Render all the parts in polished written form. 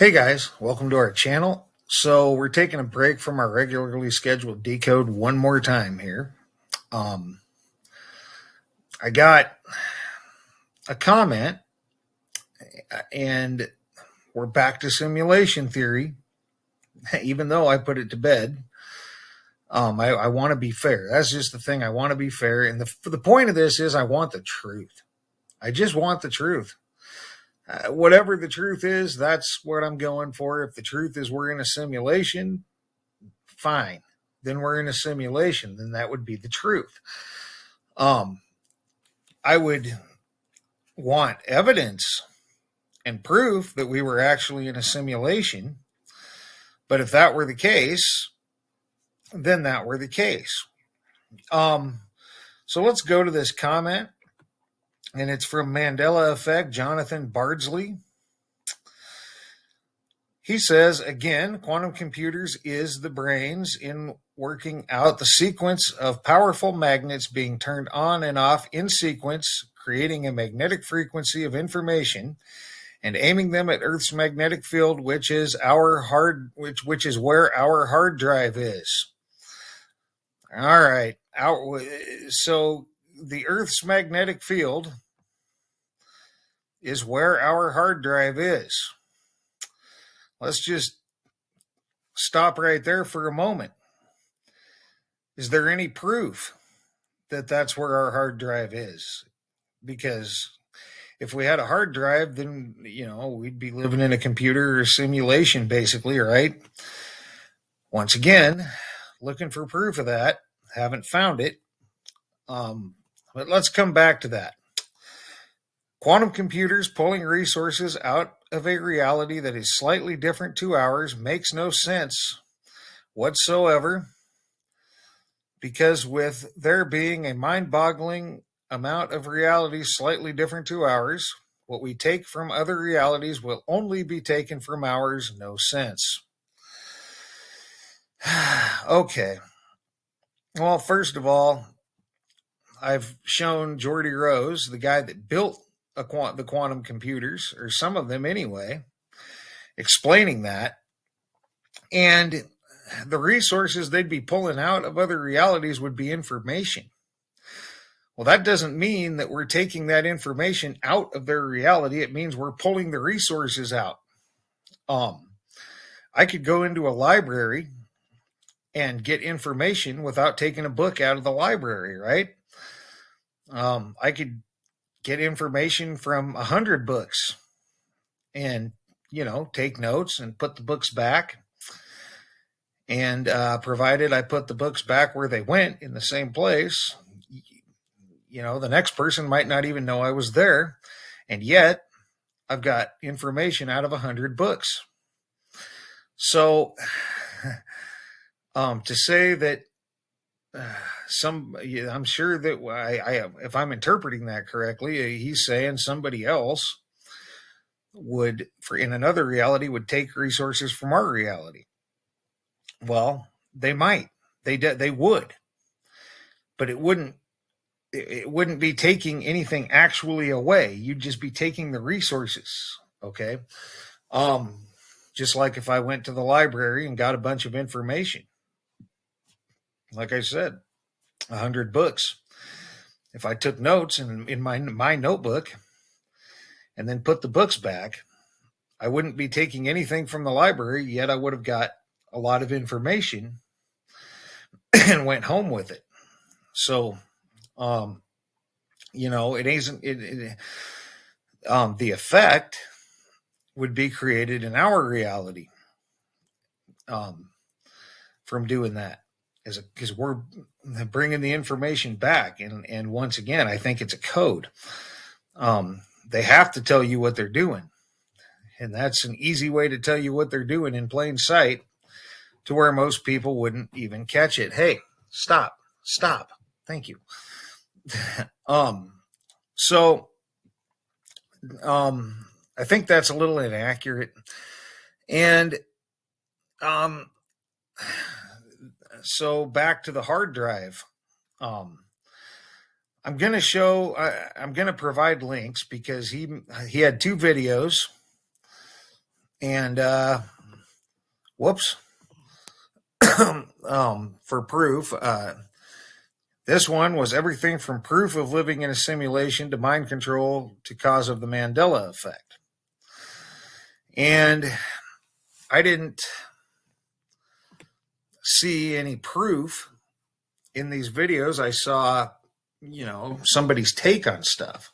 Hey guys, welcome to our channel. So we're taking a break from our regularly scheduled decode one more time here. Um, I got a comment, and we're back to simulation theory, even though I put it to bed. I want to be fair. That's just the thing. I want to be fair, and the point of this is I want the truth. I just want the truth. Whatever the truth is, that's what I'm going for. If the truth is we're in a simulation, fine. Then we're in a simulation. Then that would be the truth. I would want evidence and proof that we were actually in a simulation. But if that were the case, then that were the case. So let's go to this comment, and it's from Mandela Effect, Jonathan Bardsley. He says, again, quantum computers is the brains in working out the sequence of powerful magnets being turned on and off in sequence, creating a magnetic frequency of information and aiming them at Earth's magnetic field, which is where our hard drive is. All right. So the Earth's magnetic field is where our hard drive is. Let's just stop right there for a moment. Is there any proof that that's where our hard drive is? Because if we had a hard drive, then, we'd be living in a computer or simulation, basically, right? Once again, looking for proof of that. Haven't found it. But let's come back to that. Quantum computers pulling resources out of a reality that is slightly different to ours makes no sense whatsoever, because with there being a mind-boggling amount of realities slightly different to ours, what we take from other realities will only be taken from ours. No sense. Okay. Well, first of all, I've shown Geordie Rose, the guy that built the quantum computers, or some of them anyway, explaining that. And the resources they'd be pulling out of other realities would be information. Well, that doesn't mean that we're taking that information out of their reality. It means we're pulling the resources out. I could go into a library and get information without taking a book out of the library, right? I could get information from 100 books and, take notes and put the books back. And provided I put the books back where they went in the same place, the next person might not even know I was there. And yet I've got information out of 100 books. So to say that I'm sure that if I'm interpreting that correctly, he's saying somebody else in another reality would take resources from our reality. Well, they might, they would, but it wouldn't be taking anything actually away. You'd just be taking the resources. Okay. Just like if I went to the library and got a bunch of information, like I said, 100 books. If I took notes in my notebook and then put the books back, I wouldn't be taking anything from the library, yet I would have got a lot of information and went home with it. So, it isn't, the effect would be created in our reality, from doing that. Because we're bringing the information back. And once again, I think it's a code. They have to tell you what they're doing. And that's an easy way to tell you what they're doing in plain sight, to where most people wouldn't even catch it. Hey, stop. Thank you. So I think that's a little inaccurate. And so back to the hard drive. I'm going to provide links, because he had two videos, And whoops, for proof, this one was everything from proof of living in a simulation to mind control to cause of the Mandela effect. And I didn't see any proof in these videos. I saw, somebody's take on stuff.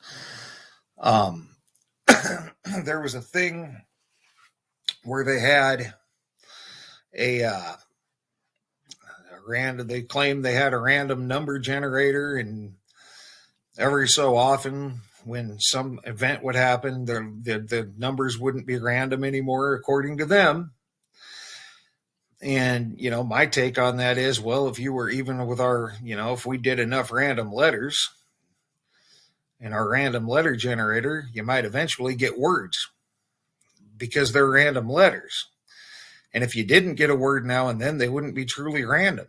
There was a thing where they had they claimed they had a random number generator, and every so often when some event would happen, the numbers wouldn't be random anymore, according to them. And, my take on that is, well, if you were even with our, if we did enough random letters in our random letter generator, you might eventually get words because they're random letters. And if you didn't get a word now and then, they wouldn't be truly random.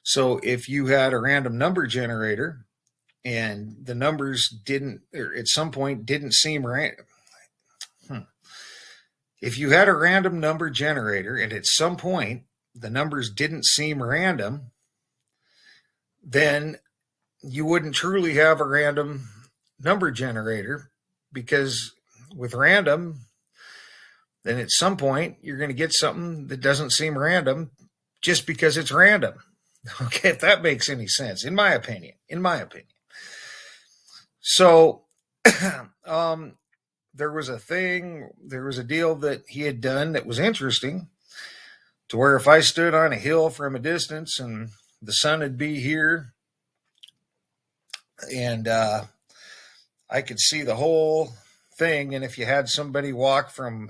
So if you had a random number generator and the numbers didn't, or at some point didn't seem random. If you had a random number generator and at some point the numbers didn't seem random, then you wouldn't truly have a random number generator, because with random, then at some point you're going to get something that doesn't seem random just because it's random. Okay, if that makes any sense, in my opinion. So, there was a deal that he had done that was interesting, to where if I stood on a hill from a distance and the sun would be here, and I could see the whole thing, and if you had somebody walk from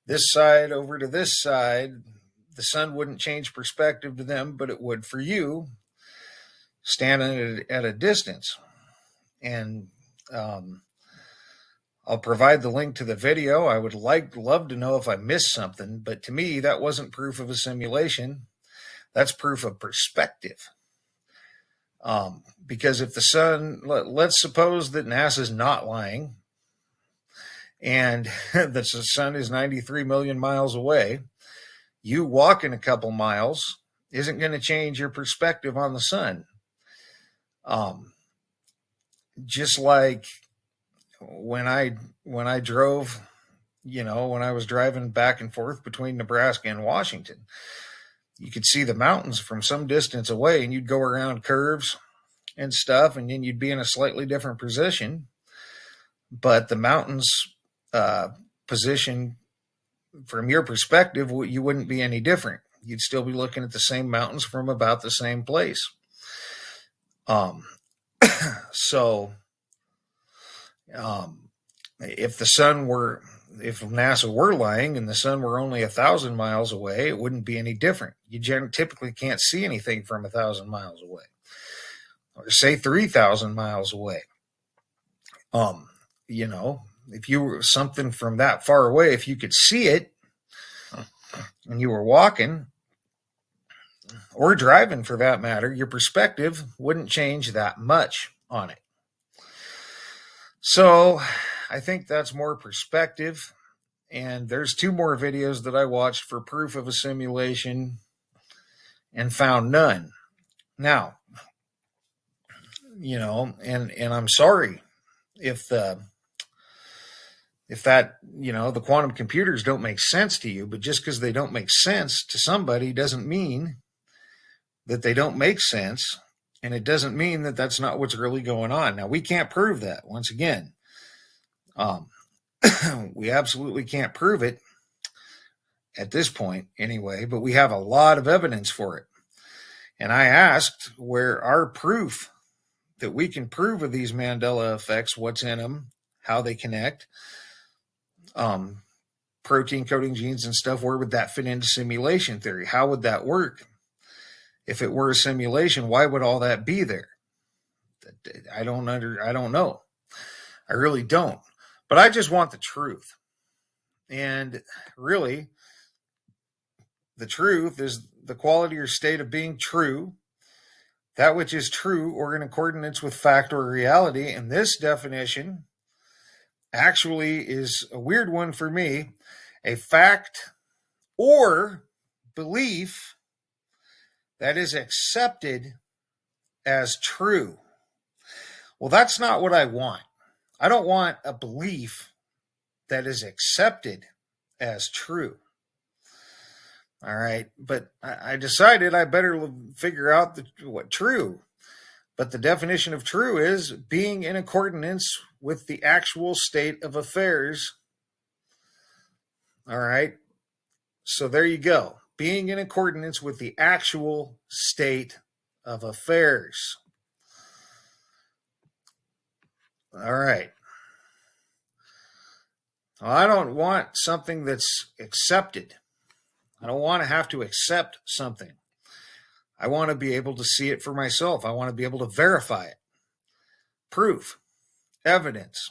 this side over to this side, the sun wouldn't change perspective to them, but it would for you standing at a distance. And I'll provide the link to the video. I would love to know if I missed something, but to me, that wasn't proof of a simulation. That's proof of perspective. Because if the sun, let's suppose that NASA's not lying, and that the sun is 93 million miles away, you walking a couple miles isn't going to change your perspective on the sun. Just like when I drove, when I was driving back and forth between Nebraska and Washington, you could see the mountains from some distance away, and you'd go around curves and stuff, and then you'd be in a slightly different position, but the mountains position from your perspective, you wouldn't be any different. You'd still be looking at the same mountains from about the same place. So if NASA were lying and the sun were only 1,000 miles away, it wouldn't be any different. You typically can't see anything from 1,000 miles away, or say 3,000 miles away. If you were something from that far away, if you could see it and you were walking or driving for that matter, your perspective wouldn't change that much on it. So I think that's more perspective. And there's 2 more videos that I watched for proof of a simulation and found none. Now, and I'm sorry if the quantum computers don't make sense to you, but just because they don't make sense to somebody doesn't mean that they don't make sense. And it doesn't mean that that's not what's really going on. Now, we can't prove that. Once again, we absolutely can't prove it at this point anyway, but we have a lot of evidence for it. And I asked where our proof that we can prove of these Mandela effects, what's in them, how they connect, protein coding genes and stuff, where would that fit into simulation theory? How would that work? If it were a simulation, why would all that be there? I don't know. I really don't. But I just want the truth. And really, the truth is the quality or state of being true, that which is true or in accordance with fact or reality. And this definition actually is a weird one for me. A fact or belief that is accepted as true. Well, that's not what I want. I don't want a belief that is accepted as true. All right. But I decided I better figure out what true. But the definition of true is being in accordance with the actual state of affairs. All right. So there you go. Being in accordance with the actual state of affairs. All right. Well, I don't want something that's accepted. I don't want to have to accept something. I want to be able to see it for myself. I want to be able to verify it. Proof, evidence.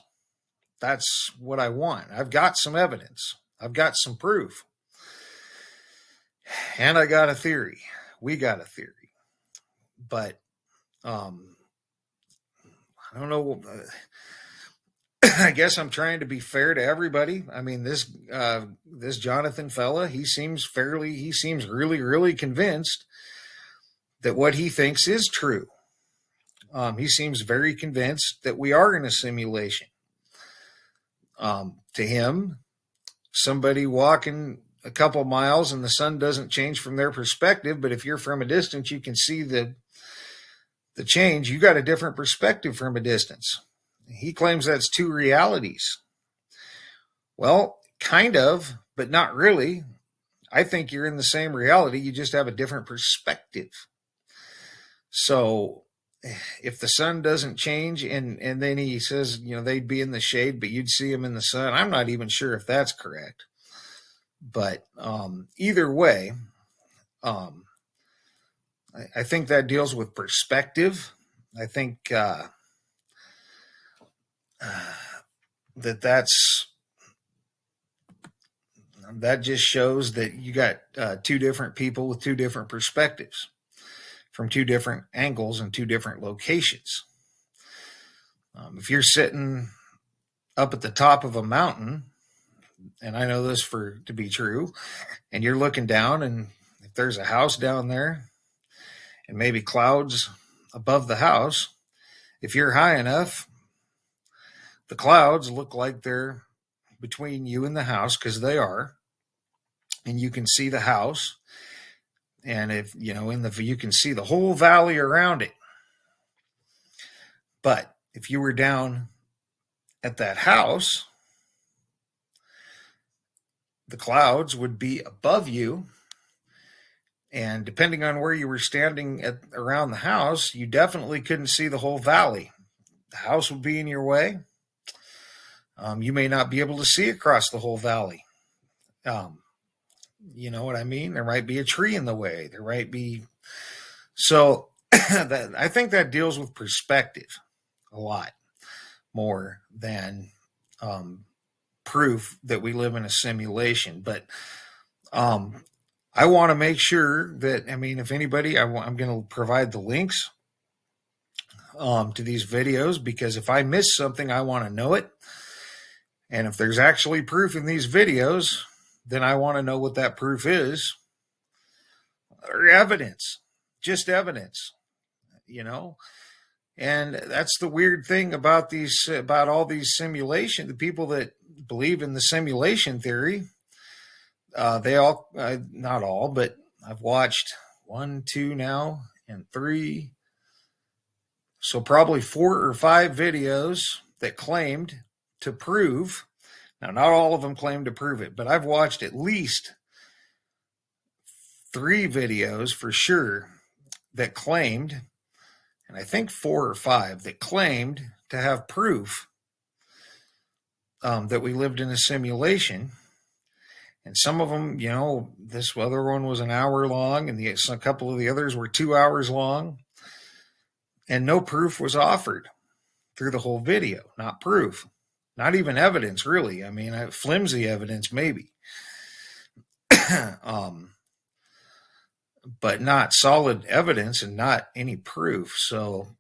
That's what I want. I've got some evidence. I've got some proof. And I got a theory. We got a theory. But I don't know. I guess I'm trying to be fair to everybody. I mean, this Jonathan fella, he seems really, really convinced that what he thinks is true. He seems very convinced that we are in a simulation. To him, somebody walking a couple miles and the sun doesn't change from their perspective, but if you're from a distance, you can see the change. You got a different perspective from a distance. He claims that's two realities. Well, kind of, but not really. I think you're in the same reality. You just have a different perspective. So if the sun doesn't change and then he says, they'd be in the shade, but you'd see them in the sun. I'm not even sure if that's correct. But either way, I think that deals with perspective. I think that just shows that you got two different people with two different perspectives from two different angles and two different locations. If you're sitting up at the top of a mountain, and I know this to be true, and you're looking down, and if there's a house down there and maybe clouds above the house, if you're high enough, the clouds look like they're between you and the house, because they are, and you can see the house. And if, you can see the whole valley around it. But if you were down at that house, the clouds would be above you. And depending on where you were standing around the house, you definitely couldn't see the whole valley. The house would be in your way. You may not be able to see across the whole valley. You know what I mean? There might be a tree in the way. There might be. So I think that deals with perspective a lot more than proof that we live in a simulation. But I want to make sure that, if anybody, I'm going to provide the links to these videos, because if I miss something, I want to know it. And if there's actually proof in these videos, then I want to know what that proof is. Or evidence, just evidence, And that's the weird thing about all these simulation. The people that believe in the simulation theory, they all, not all, but I've watched 1, 2 now, and 3. So probably 4 or 5 videos that claimed to prove. Now, not all of them claim to prove it, but I've watched at least 3 videos for sure that claimed, and I think 4 or 5 that claimed to have proof that we lived in a simulation. And some of them, this other one was an hour long, and a couple of the others were 2 hours long, and no proof was offered through the whole video. Not proof. Not even evidence, really. Flimsy evidence, maybe. But not solid evidence and not any proof. So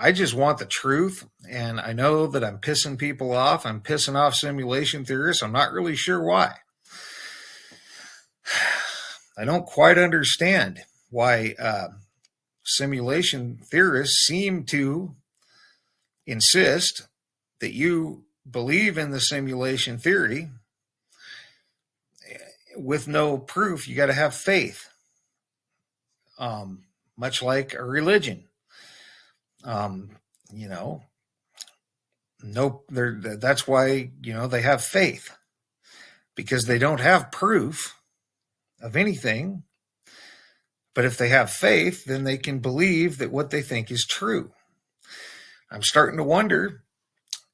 I just want the truth. And I know that I'm pissing people off. I'm pissing off simulation theorists. I'm not really sure why. I don't quite understand why simulation theorists seem to insist that you believe in the simulation theory with no proof. You got to have faith, much like a religion. Um, you know, no, that's why they have faith, because they don't have proof of anything. But if they have faith, then they can believe that what they think is true. I'm starting to wonder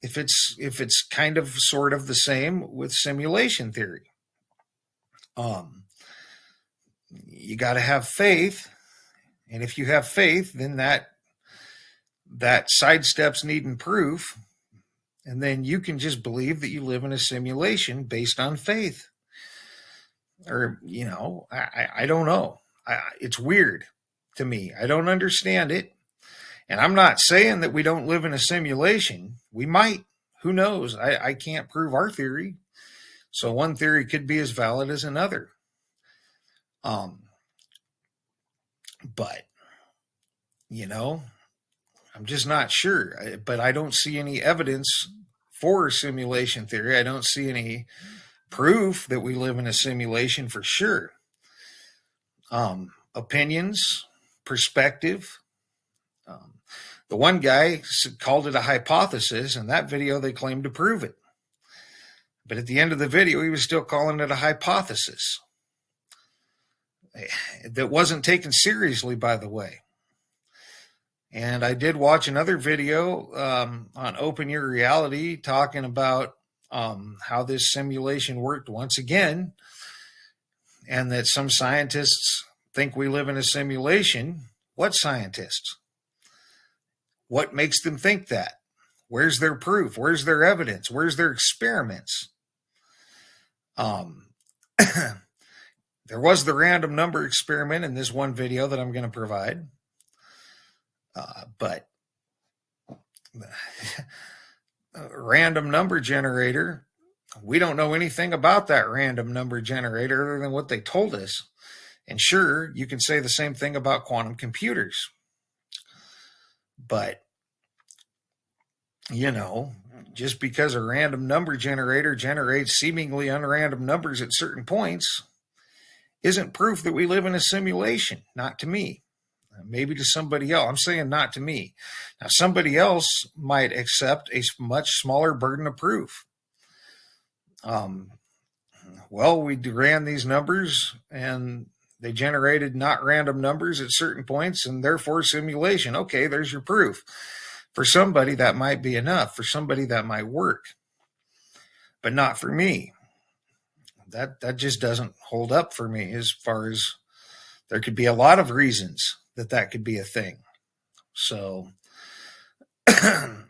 if it's kind of sort of the same with simulation theory. You got to have faith, and if you have faith, then that sidesteps needing proof, and then you can just believe that you live in a simulation based on faith. Or I don't know. It's weird to me. I don't understand it. And I'm not saying that we don't live in a simulation. We might. Who knows? I can't prove our theory. So one theory could be as valid as another. But, I'm just not sure. But I don't see any evidence for simulation theory. I don't see any proof that we live in a simulation for sure. Opinions, perspective. The one guy called it a hypothesis. In that video, they claimed to prove it. But at the end of the video, he was still calling it a hypothesis. That wasn't taken seriously, by the way. And I did watch another video on Open Your Reality talking about how this simulation worked once again, and that some scientists think we live in a simulation. What scientists? What makes them think that? Where's their proof? Where's their evidence? Where's their experiments? There was the random number experiment in this one video that I'm going to provide. But random number generator, we don't know anything about that random number generator other than what they told us. And sure, you can say the same thing about quantum computers. But, just because a random number generator generates seemingly unrandom numbers at certain points isn't proof that we live in a simulation. Not to me. Maybe to somebody else. I'm saying not to me. Now, somebody else might accept a much smaller burden of proof. Well, we ran these numbers and they generated not random numbers at certain points and therefore simulation. Okay, there's your proof. For somebody, that might be enough. For somebody, that might work. But not for me. That just doesn't hold up for me, as far as there could be a lot of reasons that could be a thing. So, and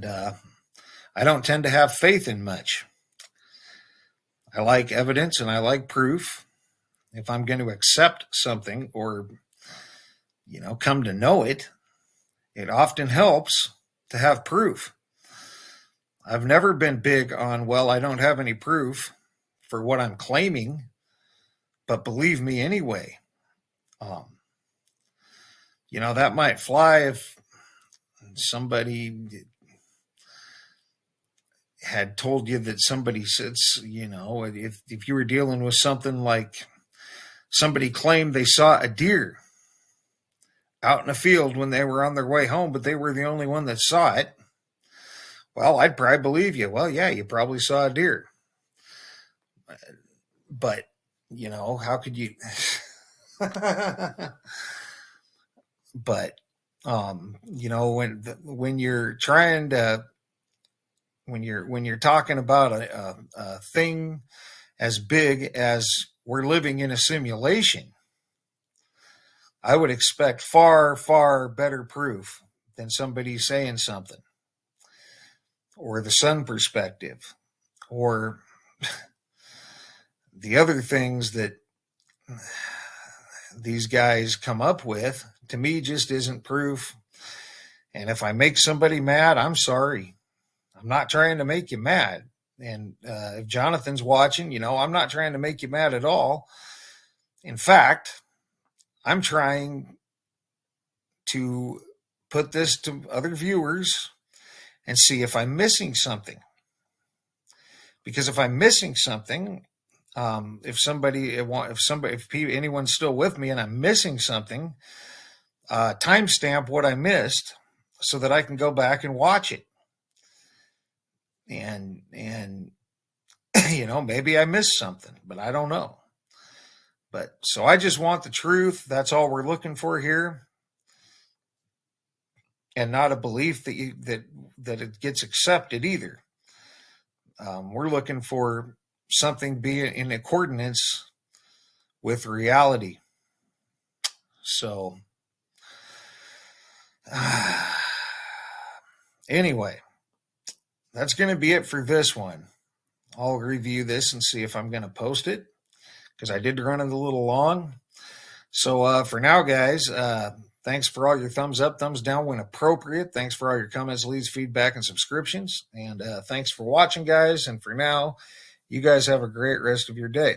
I don't tend to have faith in much. I like evidence and I like proof. If I'm going to accept something or, come to know it, it often helps to have proof. I've never been big on, I don't have any proof for what I'm claiming, but believe me anyway. That might fly if somebody had told you that somebody sits, if you were dealing with something like somebody claimed they saw a deer out in a field when they were on their way home, but they were the only one that saw it. Well, I'd probably believe you. Well, yeah, you probably saw a deer. But, how could you? But, when you're trying to, when you're talking about a thing as big as we're living in a simulation, I would expect far, far better proof than somebody saying something, or the sun perspective, or the other things that these guys come up with. To me, just isn't proof. And if I make somebody mad, I'm sorry. I'm not trying to make you mad. And if Jonathan's watching, I'm not trying to make you mad at all. In fact, I'm trying to put this to other viewers and see if I'm missing something. Because if I'm missing something, if anyone's still with me and I'm missing something, timestamp what I missed so that I can go back and watch it. And maybe I missed something, but I don't know. But so I just want the truth. That's all we're looking for here, and not a belief that it gets accepted either. We're looking for something being in accordance with reality. So, anyway, that's going to be it for this one. I'll review this and see if I'm going to post it, because I did run it a little long. So for now, guys, thanks for all your thumbs up, thumbs down when appropriate. Thanks for all your comments, leads, feedback, and subscriptions. And thanks for watching, guys. And for now, you guys have a great rest of your day.